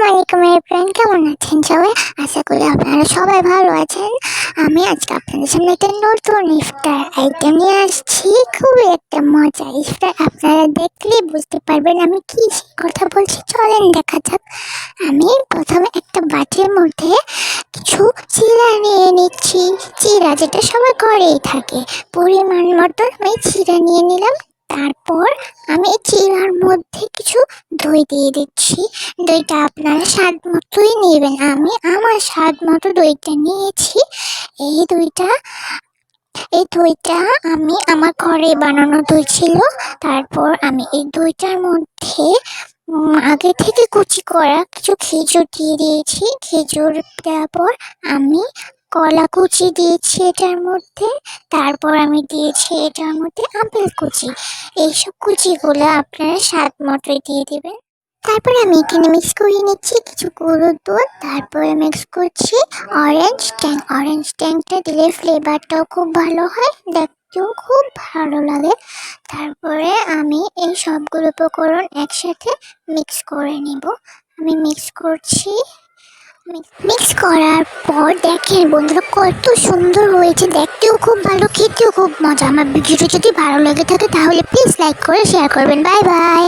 আলাইকুম এভরিওয়ান, কেমন আছেন সবাই? আশা করি আপনারা সবাই ভালো আছেন। আমি আজকে আপনাদের সামনে একটা নতুন ইফতার আইটেম নিয়ে আসছি। খুবই একটা মজা ইফতার, আপনারা দেখলেই বুঝতে পারবেন আমি কি কথা বলছি। চলেন দেখা যাক। আমি প্রথমে একটা বাটির মধ্যে কিছু চিড়া নিয়ে নিচ্ছি। চিড়া যেটা সবাই ঘরেই থাকে, পরিমাণ মতো আমি চিড়া নিয়ে নিলাম। তারপর আমি চিড়ার মধ্যে কিছু দই দিয়ে দিচ্ছি। দইটা আপনারা স্বাদ মতোই নেবেন। আমি আমার স্বাদ মতো দইটা নিয়েছি। এই দইটা এই দইটা আমি আমার ঘরে বানানো দই ছিল। তারপর আমি এই দইটার মধ্যে আগে থেকে কুচি করা কিছু খেজুর দিয়ে দিয়েছি। খেজুর দেওয়ার পর আমি কলা কুচি দিয়েছি এটার মধ্যে। তারপর আমি দিয়েছি এটার মধ্যে আপেল কুচি। এইসব কুচিগুলো আপনারা স্বাদ মতোই দিয়ে দেবেন। তারপরে আমি এখানে মিক্স করে নিচ্ছি কিছু গরুর দুধ। তারপরে মিক্স করছি অরেঞ্জ ট্যাংটা দিলে ফ্লেভারটাও খুব ভালো হয়, দেখতেও খুব ভালো লাগে। তারপরে আমি এই সবগুলো উপকরণ একসাথে মিক্স করে নিব। আমি মিক্স করছি। মিক্স করার পর দেখেন বন্ধুরা কত সুন্দর হয়েছে, দেখতেও খুব ভালো, খেতেও খুব মজা। আমার ভিডিওটি যদি ভালো লেগে থাকে তাহলে প্লিজ লাইক করে শেয়ার করবেন। Bye bye.